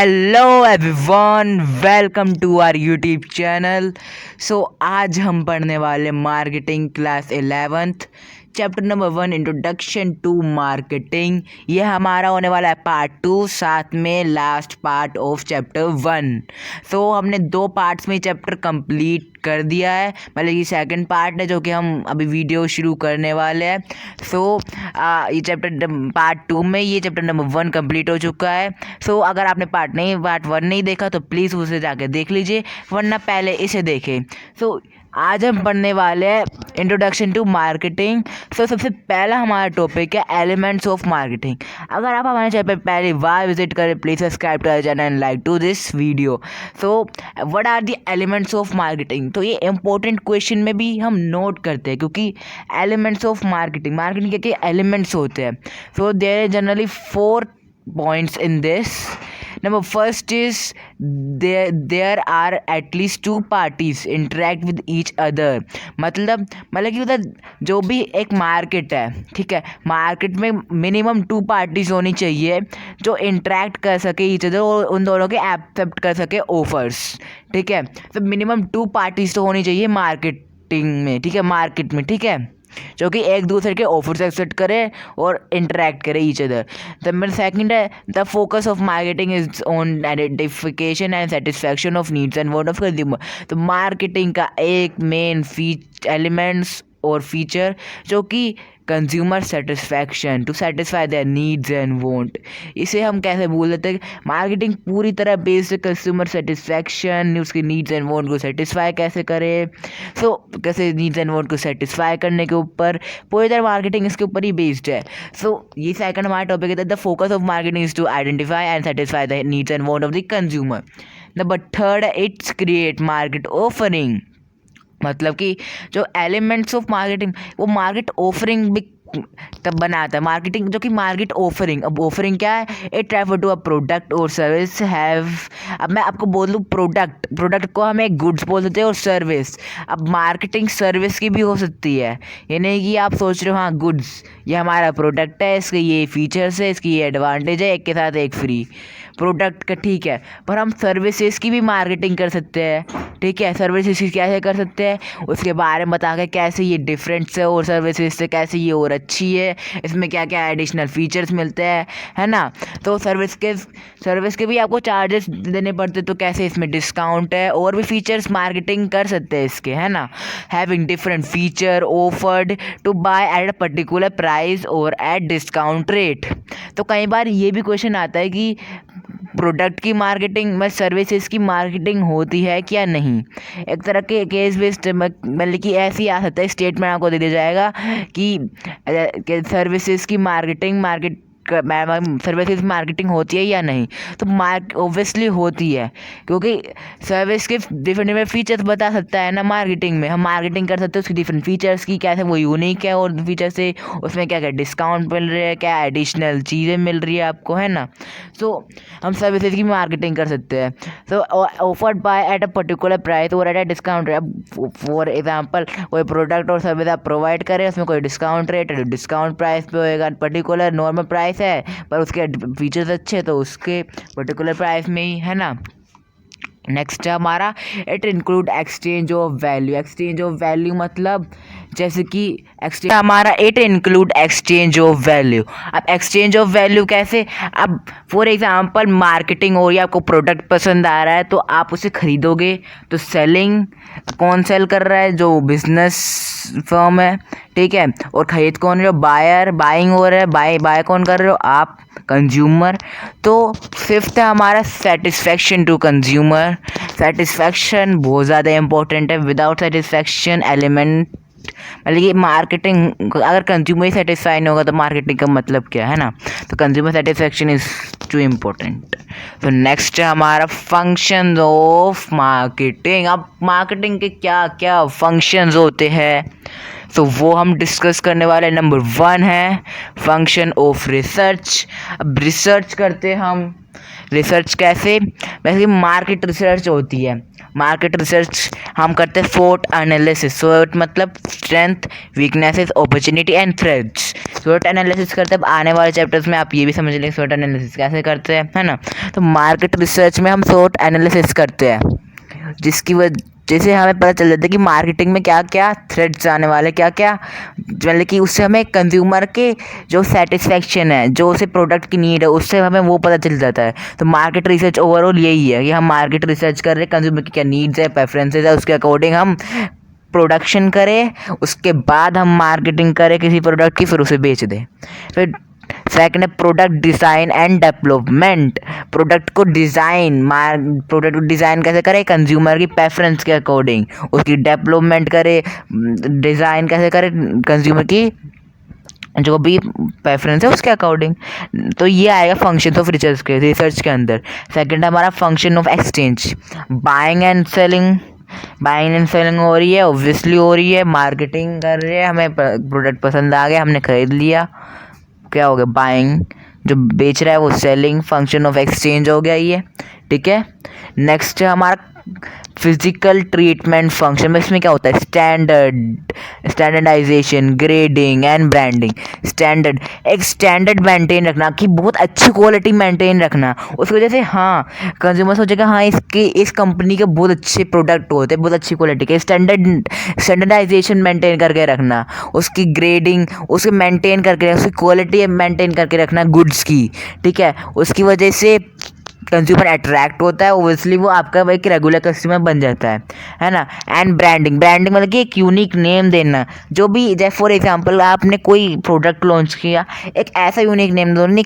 Hello everyone, welcome to our YouTube channel. आज हम पढ़ने वाले marketing class 11th chapter number 1 introduction to marketing. ये हमारा होने वाला है पार्ट 2, साथ में लास्ट पार्ट ऑफ चैप्टर 1। हमने 2 पार्ट्स में चैप्टर कंप्लीट कर दिया है, मतलब ये सेकंड पार्ट है जो कि हम अभी वीडियो शुरू करने वाले हैं। ये चैप्टर पार्ट 2 में ये चैप्टर नंबर 1 कंप्लीट हो चुका है। अगर आपने पार्ट 1 नहीं देखा तो प्लीज़ उसे जाके देख लीजिए, वरना पहले इसे देखें। आज हम पढ़ने वाले हैं इंट्रोडक्शन टू मार्केटिंग। सबसे पहला हमारा टॉपिक है एलिमेंट्स ऑफ मार्केटिंग। अगर आप हमारे चैनल पर पहली बार विजिट करें, please subscribe to our channel and like to this video. What are the elements of marketing? तो ये इंपॉर्टेंट क्वेश्चन में भी हम नोट करते हैं, क्योंकि एलिमेंट्स ऑफ मार्केटिंग के एलिमेंट्स होते हैं। There are generally 4 points in this. Number first is there are at least 2 parties interact with each other. मतलब कि उधर जो भी एक मार्केट है, ठीक है, मार्केट में मिनिमम 2 पार्टीज होनी चाहिए जो इंटरेक्ट कर सके ईच अदर और उन दोनों के एक्सेप्ट कर सके ऑफर्स। ठीक है, तो मिनिमम 2 पार्टीज तो होनी चाहिए मार्केटिंग में, ठीक है, मार्केट में, ठीक है, जो कि एक दूसरे के ऑफर्स एक्सेप्ट करे और इंटरेक्ट करे ईच अदर। नंबर सेकंड है the focus of marketing is on identification and satisfaction of needs and want of consumer. तो मार्केटिंग का एक मेन एलिमेंट्स और फीचर जो कि consumer satisfaction, to satisfy their needs and want. इसे हम कैसे बोल देते हैं? मार्केटिंग पूरी तरह बेस्ड है कंज्यूमर सेटिस्फैक्शन, उसकी नीड्स एंड वांट को सेटिस्फाई कैसे करे। कैसे नीड्स एंड वांट को सेटिस्फाई करने के ऊपर पूरी तरह मार्केटिंग इसके ऊपर ही बेस्ड है। ये सेकंड हमारा टॉपिक है the focus of marketing is to identify and satisfy the needs and want of the consumer. Number third है इट्स क्रिएट मार्केट ऑफरिंग। मतलब कि जो एलिमेंट्स ऑफ मार्केटिंग वो मार्केट ऑफरिंग भी तब बनाता है। मार्केटिंग जो कि मार्केट ऑफरिंग, अब ऑफरिंग क्या है? It refer to a product और सर्विस हैव। अब मैं आपको बोल दूँ प्रोडक्ट को हम एक गुड्स बोल सकते हैं और सर्विस। अब मार्केटिंग सर्विस की भी हो सकती है, ये नहीं कि आप सोच रहे हो हाँ गुड्स ये हमारा प्रोडक्ट है, इसके ये फीचर्स है, इसकी ये एडवांटेज है, एक के साथ एक फ्री प्रोडक्ट का, ठीक है, पर हम सर्विसेज की भी मार्केटिंग कर सकते हैं। ठीक है, सर्विसेज की कैसे कर सकते हैं उसके बारे में बता के कैसे ये डिफरेंट है और सर्विसेज से कैसे ये और अच्छी है, इसमें क्या क्या एडिशनल फीचर्स मिलते हैं, है ना। तो सर्विस के भी आपको चार्जेस देने पड़ते, तो कैसे इसमें डिस्काउंट है और भी फीचर्स मार्केटिंग कर सकते हैं इसके, है ना। Having different feature offered to buy at a particular price और एट डिस्काउंट रेट। तो कई बार ये भी क्वेश्चन आता है कि प्रोडक्ट की मार्केटिंग में सर्विसेज की मार्केटिंग होती है क्या नहीं। एक तरह के केस बेस्ड मतलब कि ऐसी आ सकता है, स्टेटमेंट आपको दे दिया जाएगा कि सर्विसेज की सर्विसेज मार्केटिंग होती है या नहीं। तो ऑब्वियसली होती है, क्योंकि सर्विस के डिफरेंट फीचर्स बता सकता है ना। मार्केटिंग में हम मार्केटिंग कर सकते हैं उसकी डिफरेंट फीचर्स की, कैसे वो यूनिक है और फीचर से उसमें क्या क्या डिस्काउंट मिल रहा है, क्या एडिशनल चीज़ें मिल रही है आपको, है ना। हम सर्विसेज की मार्केटिंग कर सकते हैं। Offered by at a particular price और एट अ डिस्काउंट रेट। अब फॉर एग्जांपल कोई प्रोडक्ट और सर्विस आप प्रोवाइड करें, उसमें कोई डिस्काउंट रेट है, डिस्काउंट प्राइस पे होएगा। पर्टिकुलर नॉर्मल प्राइस है पर उसके फीचर्स अच्छे तो उसके पर्टिकुलर प्राइस में ही, है ना। नेक्स्ट है हमारा it include exchange of value. Exchange of value मतलब जैसे कि एक्सचेंज हमारा it include exchange of value. अब एक्सचेंज ऑफ वैल्यू कैसे? अब फॉर एग्जांपल मार्केटिंग हो रही है, आपको प्रोडक्ट पसंद आ रहा है तो आप उसे खरीदोगे। तो सेलिंग कौन सेल कर रहा है? जो बिजनेस फर्म है, ठीक है, और खरीद कौन रहे हो? बायर, बाइंग हो रहा है, बाय कौन कर रहे हो? आप, कंज्यूमर। तो फिफ्थ है हमारा सेटिस्फैक्शन टू कंज्यूमर। सेटिस्फैक्शन बहुत ज़्यादा इंपॉर्टेंट है। विदाउट सेटिस्फैक्शन एलिमेंट मतलब कि मार्केटिंग, अगर कंज्यूमर ही सेटिस्फाई नहीं होगा तो मार्केटिंग का मतलब क्या है ना। तो consumer satisfaction is too important. तो नेक्स्ट है हमारा फंक्शंस ऑफ मार्केटिंग। अब मार्केटिंग के क्या क्या फंक्शंस होते हैं? तो वो हम डिस्कस करने वाले। नंबर 1 है फंक्शन ऑफ रिसर्च। अब रिसर्च करते हम, रिसर्च कैसे, वैसे मार्केट रिसर्च होती है। मार्केट रिसर्च हम करते हैं स्वोट एनालिसिस। स्वोट मतलब strength, weaknesses, opportunity and threats. स्वोट एनालिसिस करते हैं। आने वाले चैप्टर्स में आप ये भी समझ लेंगे स्वोट एनालिसिस कैसे करते हैं, है ना। तो मार्केट रिसर्च में हम स्वोट एनालिसिस करते हैं, जिसकी वजह से हमें पता चल जाता है कि मार्केटिंग में क्या क्या थ्रेड्स आने वाले, क्या क्या, मतलब कि उससे हमें कंज्यूमर के जो सेटिस्फेक्शन है, जो उसे प्रोडक्ट की नीड है, उससे हमें वो पता चल जाता है। तो मार्केट रिसर्च ओवरऑल यही है कि हम मार्केट रिसर्च कर रहे हैं, कंज्यूमर की क्या नीड्स है, प्रेफरेंसेस है, उसके अकॉर्डिंग हम प्रोडक्शन करें, उसके बाद हम मार्केटिंग करें किसी प्रोडक्ट की, फिर उसे बेच दें। फिर सेकंड है product design and development. Product को डिज़ाइन कैसे करें, कंज्यूमर की प्रेफरेंस के अकॉर्डिंग। उसकी डेवलपमेंट करें, डिज़ाइन कैसे करें कंज्यूमर की जो भी प्रेफरेंस है उसके अकॉर्डिंग। तो ये आएगा फंक्शन ऑफ रिसर्च के अंदर। सेकंड हमारा function of exchange, buying and selling. Buying and selling हो रही है, ऑब्वियसली हो रही है, मार्केटिंग कर रहे हैं, हमें प्रोडक्ट पसंद आ गया, हमने खरीद लिया, क्या हो गया बाइंग, जो बेच रहा है वो सेलिंग, फंक्शन ऑफ एक्सचेंज हो गया ये, ठीक है। नेक्स्ट है हमारा फिजिकल ट्रीटमेंट फंक्शन। इसमें क्या होता है, standardisation, grading and branding. Standard, एक स्टैंडर्ड मेंटेन रखना कि बहुत अच्छी क्वालिटी मेंटेन रखना, उसकी वजह से हाँ कंज्यूमर सोचेगा हाँ इस कंपनी के बहुत अच्छे प्रोडक्ट होते हैं, बहुत अच्छी क्वालिटी के। स्टैंडर्डाइजेशन मेंटेन करके रखना, उसकी ग्रेडिंग उसके मेंटेन करके, उसकी क्वालिटी मेंटेन करके रखना गुड्स की, ठीक है। उसकी वजह से कंज्यूमर अट्रैक्ट होता है, ओबियसली वो आपका एक रेगुलर कस्टमर बन जाता है ना। एंड ब्रांडिंग, ब्रांडिंग मतलब कि एक यूनिक नेम देना। जो भी जैसे फॉर एग्जांपल आपने कोई प्रोडक्ट लॉन्च किया, एक ऐसा यूनिक नेम दो, नहीं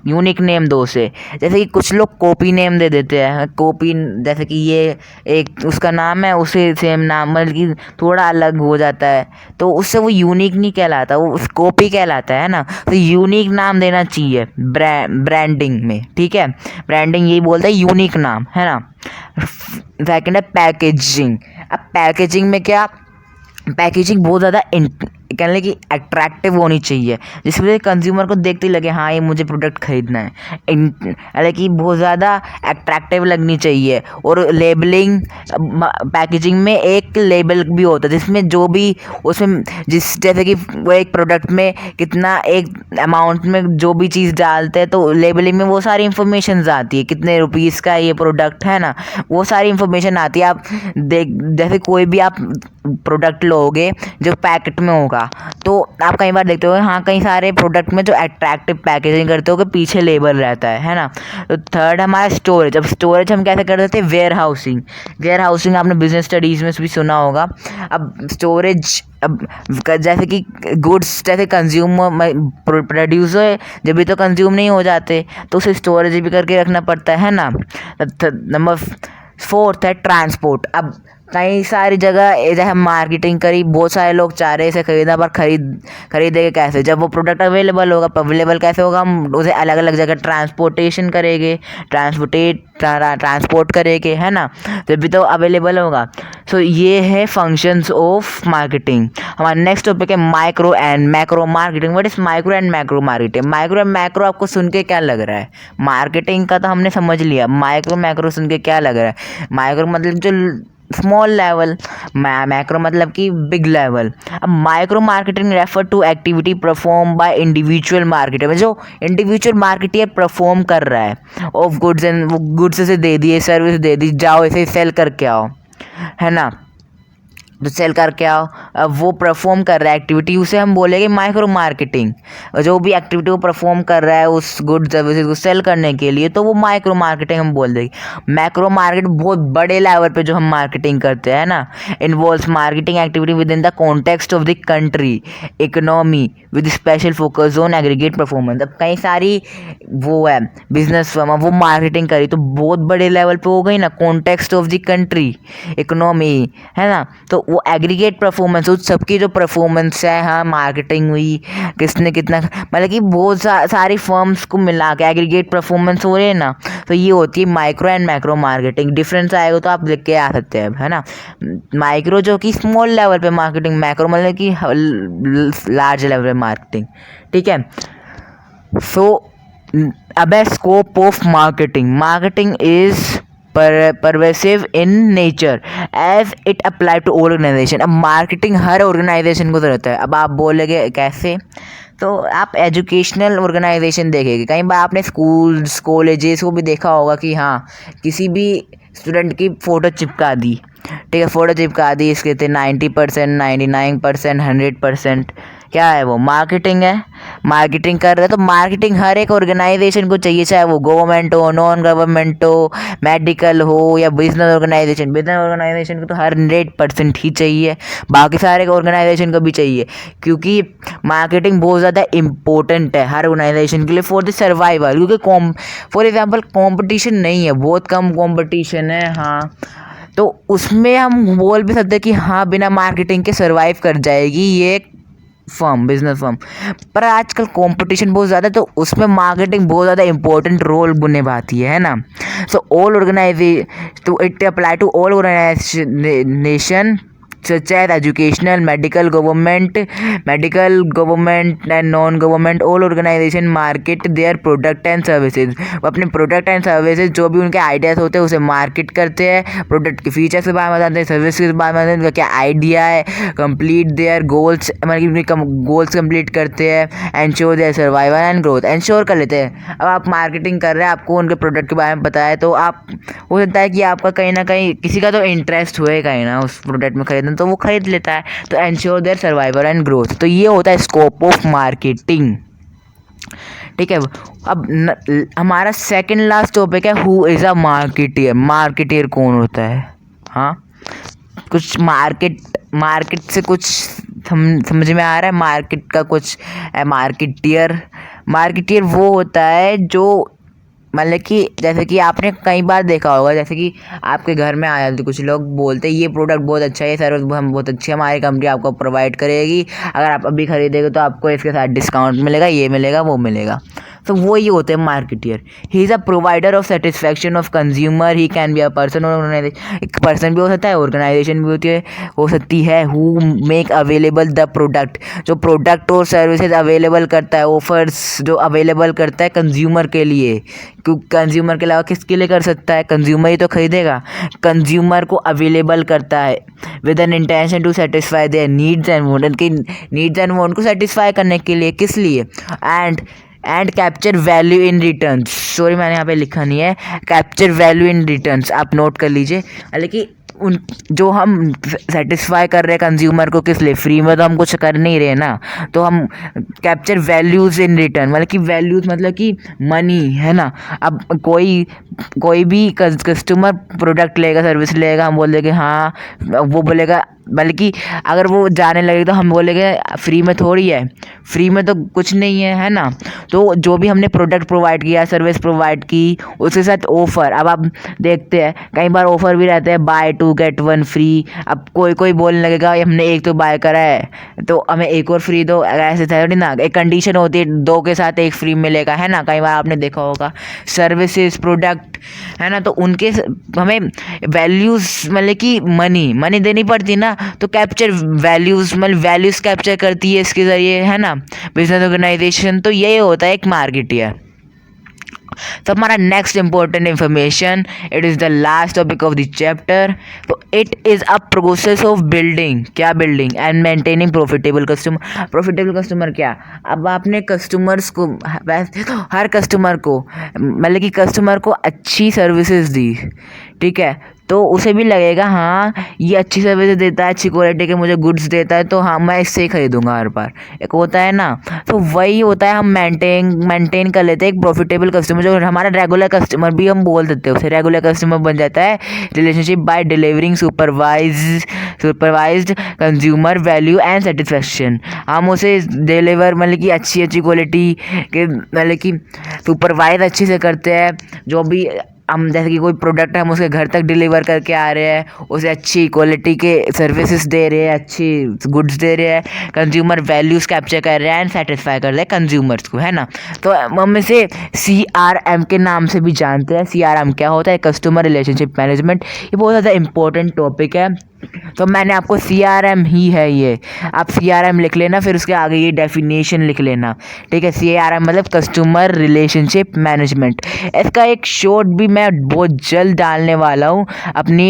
यूनिक नेम दो उसे। जैसे कि कुछ लोग कॉपी नेम दे देते हैं, कॉपी जैसे कि ये एक उसका नाम है, उसे सेम नाम मतलब कि थोड़ा अलग हो जाता है, तो उससे वो यूनिक नहीं कहलाता, वो उस कॉपी कहलाता है ना। तो यूनिक नाम देना चाहिए ब्रांडिंग में, ठीक है। ब्रांडिंग यही बोलता है यूनिक नाम, है ना। सेकंड है पैकेजिंग। अब पैकेजिंग में क्या, पैकेजिंग बहुत ज़्यादा कहने कि अट्रैक्टिव होनी चाहिए, जिसकी वजह से कंज्यूमर को देखते ही लगे हाँ ये मुझे प्रोडक्ट खरीदना है। हालांकि बहुत ज़्यादा अट्रैक्टिव लगनी चाहिए। और लेबलिंग, पैकेजिंग में एक लेबल भी होता है जिसमें जो भी उसमें जैसे कि वो एक प्रोडक्ट में कितना एक अमाउंट में जो भी चीज़ डालते हैं, तो लेबलिंग में वो सारी इन्फॉर्मेशन आती है, कितने रुपीज़ का ये प्रोडक्ट है ना, वो सारी इन्फॉर्मेशन आती है। आप देख जैसे कोई भी आप प्रोडक्ट लोगे जो पैकेट में होगा, तो आप कई बार देखते हो हाँ कई सारे प्रोडक्ट में जो अट्रैक्टिव पैकेजिंग करते हो कि पीछे लेबल रहता है ना। तो थर्ड हमारा स्टोरेज। अब स्टोरेज हम कैसे कर सकते हैं, वेयर हाउसिंग। वेयर हाउसिंग आपने बिजनेस स्टडीज़ में भी सुना होगा। अब स्टोरेज, अब जैसे कि गुड्स जैसे कंज्यूमर प्रोड्यूस हो जब भी तो कंज्यूम नहीं हो जाते, तो उसे स्टोरेज भी करके रखना पड़ता है ना। नंबर 4 है ट्रांसपोर्ट। अब कई सारी जगह जैसे हम मार्केटिंग करी, बहुत सारे लोग चाह रहे इसे खरीदना, पर खरीदेंगे कैसे, जब वो प्रोडक्ट अवेलेबल होगा। अवेलेबल कैसे होगा, हम उसे अलग अलग जगह ट्रांसपोर्टेशन करेंगे, ट्रांसपोर्ट करेंगे, है ना, जब भी तो अवेलेबल होगा। सो ये है फंक्शंस ऑफ मार्केटिंग। हमारा नेक्स्ट टॉपिक है micro and macro marketing. What is micro and macro marketing. Micro and macro आपको सुन के क्या लग रहा है, मार्केटिंग का तो हमने समझ लिया, माइक्रो मैक्रो सुन के क्या लग रहा है। माइक्रो मतलब जो स्मॉल लेवल, मैक्रो मतलब कि बिग लेवल। अब micro marketing refer to activity perform by individual marketer, जो इंडिविजुअल मार्केटर परफॉर्म कर रहा है ऑफ गुड्स, एंड वो गुड्स से दे दिए, सर्विस दे दी, जाओ इसे सेल करके आओ, है ना। तो सेल करके आओ, अब वो परफॉर्म कर रहा है एक्टिविटी, उसे हम बोलेंगे माइक्रो मार्केटिंग। जो भी एक्टिविटी वो परफॉर्म कर रहा है उस गुड सर्विसेज को सेल करने के लिए, तो वो माइक्रो मार्केटिंग हम बोल देंगे। मैक्रो मार्केट बहुत बड़े लेवल पे जो हम मार्केटिंग करते हैं ना, involves marketing activity with in the context of the country economy with special focus on aggregate performance. अब कई सारी वो है बिजनेस फर्म, वो मार्केटिंग करी तो बहुत बड़े लेवल पे हो गई ना, context of the country economy, है ना। तो वो एग्रीगेट परफॉर्मेंस, उस सबकी जो परफॉर्मेंस है, हाँ मार्केटिंग हुई, किसने कितना, मतलब कि बहुत सारी फर्म्स को मिला के एग्रीगेट परफॉर्मेंस हो रही है ना, तो ये होती है micro and macro marketing. Difference आएगा तो आप लिख के आ सकते हैं, है ना। माइक्रो जो कि स्मॉल लेवल पे मार्केटिंग, मैक्रो मतलब कि लार्ज लेवल पे मार्केटिंग, ठीक है। सो अब है scope of marketing. Marketing is pervasive in nature as it apply to all organisation. अब मार्केटिंग हर ऑर्गेनाइजेशन को ज़रूरत है। अब आप बोलेंगे कैसे, तो आप एजुकेशनल ऑर्गेनाइजेशन देखेंगे, कई बार आपने स्कूल्स कॉलेजेस को भी देखा होगा कि हाँ किसी भी स्टूडेंट की फ़ोटो चिपका दी, ठीक है, फ़ोटो चिपका दी, इसके थे 90%, 99%, 100%, क्या है वो, मार्केटिंग है। मार्केटिंग कर रहे हैं, तो मार्केटिंग हर एक ऑर्गेनाइजेशन को चाहिए, चाहे वो गवर्नमेंट हो, नॉन गवर्नमेंट हो, मेडिकल हो या बिजनेस ऑर्गेनाइजेशन। बिजनेस ऑर्गेनाइजेशन को तो 100% ही चाहिए, बाकी सारे ऑर्गेनाइजेशन को भी चाहिए, क्योंकि मार्केटिंग बहुत ज़्यादा इंपॉर्टेंट है हर ऑर्गेनाइजेशन के लिए फॉर द सर्वाइवल। क्योंकि फॉर एग्जांपल कंपटीशन नहीं है, बहुत कम कंपटीशन है, हाँ, तो उसमें हम बोल भी सकते हैं कि हाँ बिना मार्केटिंग के सर्वाइव कर जाएगी ये फर्म, बिजनेस फर्म। पर आजकल कंपटीशन बहुत ज़्यादा, तो उसमें मार्केटिंग बहुत ज़्यादा इंपॉर्टेंट रोल निभाती है ना। सो ऑल ऑर्गेनाइजेशन, तो it apply to all organisation such as educational, medical, government and non-government, all organization market their product and services। वो अपने प्रोडक्ट एंड सर्विसेज जो भी उनके आइडियाज़ होते हैं उसे मार्केट करते हैं, प्रोडक्ट के फीचर्स के बारे में बताते हैं, सर्विस के बारे में बताते हैं, उनका क्या आइडिया है, कंप्लीट देयर गोल्स, मतलब उनके गोल्स कंप्लीट करते हैं, ensure their survival and growth, ensure कर लेते हैं। अब आप मार्केटिंग कर रहे हैं, आपको उनके प्रोडक्ट के बारे में पता है, तो आप हो सकता है कि आपका कहीं ना कहीं किसी का तो इंटरेस्ट होएगा ही ना उस प्रोडक्ट में खरीदना, तो वो खरीद लेता है, तो ensure their survival and growth. तो ये होता है स्कोप ऑफ मार्केटिंग, ठीक है। अब हमारा सेकंड लास्ट टॉपिक है who is a marketeer. Marketeer कौन होता है, हाँ कुछ मार्केट से कुछ समझ में आ रहा है, मार्केट का कुछ मार्केटियर वो होता है जो, मतलब कि जैसे कि आपने कई बार देखा होगा, जैसे कि आपके घर में आ जाते कुछ लोग, बोलते हैं ये प्रोडक्ट बहुत अच्छा है, ये सर्विस हम बहुत अच्छी है, हमारी कंपनी आपको प्रोवाइड करेगी, अगर आप अभी खरीदेंगे तो आपको इसके साथ डिस्काउंट मिलेगा, ये मिलेगा, वो मिलेगा। तो वो ही होते हैं marketeer. He is a provider of satisfaction of consumer. He can be a person और ऑर्गेनाइजेशन। एक पर्सन भी हो सकता है, ऑर्गेनाइजेशन भी हो सकती है। Who make available the product, जो प्रोडक्ट और सर्विसेज अवेलेबल करता है, ऑफर्स जो अवेलेबल करता है कंज्यूमर के लिए, क्योंकि कंज्यूमर के अलावा किसके लिए कर सकता है, कंज्यूमर ही तो खरीदेगा। कंज्यूमर को अवेलेबल करता है with an intention to satisfy their needs and want, उनकी नीड्स एंड वांट को सेटिस्फाई करने के लिए, किस लिए, and capture value in returns. Sorry मैंने यहाँ पे लिखा नहीं है, कैप्चर वैल्यू इन रिटर्न्स, आप नोट कर लीजिए। लेकिन उन जो हम सेटिस्फाई कर रहे हैं कंज्यूमर को, किस लिए, फ्री में तो हम कुछ कर नहीं रहे ना, तो हम कैप्चर वैल्यूज़ इन रिटर्न, मतलब कि वैल्यूज़ मतलब कि मनी, है ना। अब कोई भी कस्टमर प्रोडक्ट लेगा, सर्विस लेगा, हम बोल देंगे हाँ, वो बोलेगा, बल्कि अगर वो जाने लगे तो हम बोलेंगे फ्री में थोड़ी है, फ्री में तो कुछ नहीं है ना। तो जो भी हमने प्रोडक्ट प्रोवाइड किया, सर्विस प्रोवाइड की, उसके साथ ऑफ़र, अब आप देखते हैं कई बार ऑफ़र भी रहते हैं, बाय 2 get 1 फ्री। अब कोई बोलने लगेगा हमने एक तो बाय करा है तो हमें एक और फ्री दो, ऐसे थोड़ी ना, एक कंडीशन होती है 2 के साथ 1 फ्री मिलेगा, है ना। कई बार आपने देखा होगा सर्विसेज प्रोडक्ट, है ना, तो उनके हमें वैल्यूज़, मतलब कि मनी देनी पड़ती ना, तो कैप्चर वैल्यूज़, मतलब वैल्यूज़ कैप्चर करती है इसके ज़रिए, है ना, बिजनेस ऑर्गेनाइजेशन। तो यही होता है एक मार्केटियर। तो हमारा next important information, it is the last topic of the chapter. तो it is a process of building, क्या building, and maintaining profitable customer. Profitable customer क्या, अब आपने कस्टमर्स को, वैसे तो हर कस्टमर को, मतलब कि कस्टमर को अच्छी सर्विसेज दी, ठीक है, तो उसे भी लगेगा हाँ ये अच्छी सर्विस देता है, अच्छी क्वालिटी के मुझे गुड्स देता है, तो हाँ मैं इससे ही खरीदूंगा हर बार, एक होता है ना। तो वही होता है, हम मेंटेन कर लेते हैं एक प्रॉफिटेबल कस्टमर, जो हमारा रेगुलर कस्टमर भी हम बोल देते हैं, उसे रेगुलर कस्टमर बन जाता है। Relationship by delivering supervised consumer value and satisfaction. हम उसे डिलीवर, मतलब कि अच्छी क्वालिटी के, मतलब कि सुपरवाइज अच्छे से करते हैं, जो भी हम जैसे कि कोई प्रोडक्ट हम उसके घर तक डिलीवर करके आ रहे हैं, उसे अच्छी क्वालिटी के सर्विसेज दे रहे हैं, अच्छी गुड्स दे रहे हैं, कंज्यूमर वैल्यूज़ कैप्चर कर रहे हैं एंड सेटिस्फाई कर रहे हैं कंज्यूमर्स को, है ना। तो हम इसे CRM के नाम से भी जानते हैं। CRM क्या होता है? Customer relationship management. ये बहुत ज़्यादा इंपॉर्टेंट टॉपिक है, तो मैंने आपको CRM ही है ये, आप CRM लिख लेना, फिर उसके आगे ये डेफिनेशन लिख लेना, ठीक है। CRM मतलब कस्टमर रिलेशनशिप मैनेजमेंट। इसका एक शॉर्ट भी मैं बहुत जल्द डालने वाला हूँ अपने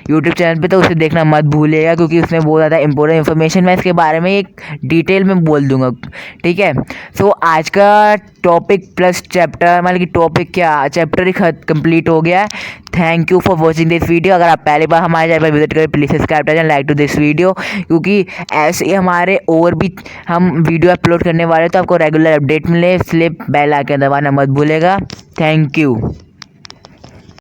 यूट्यूब चैनल पे, तो उसे देखना मत भूलिएगा, क्योंकि उसमें बहुत ज़्यादा इंपॉर्टेंट इन्फॉर्मेशन मैं इसके बारे में एक डिटेल में बोल दूँगा, ठीक है। सो आज का टॉपिक प्लस चैप्टर, मतलब कि टॉपिक क्या, चैप्टर ही कंप्लीट हो गया है। Thank you for watching this video. अगर आप पहली बार हमारे चैनल पर विजिट करें, please subscribe and like to this video, क्योंकि ऐसे ही हमारे और भी हम वीडियो अपलोड करने वाले हैं, तो आपको रेगुलर अपडेट मिले, इसलिए बेल आइकन दबाना मत भूलेगा। Thank you.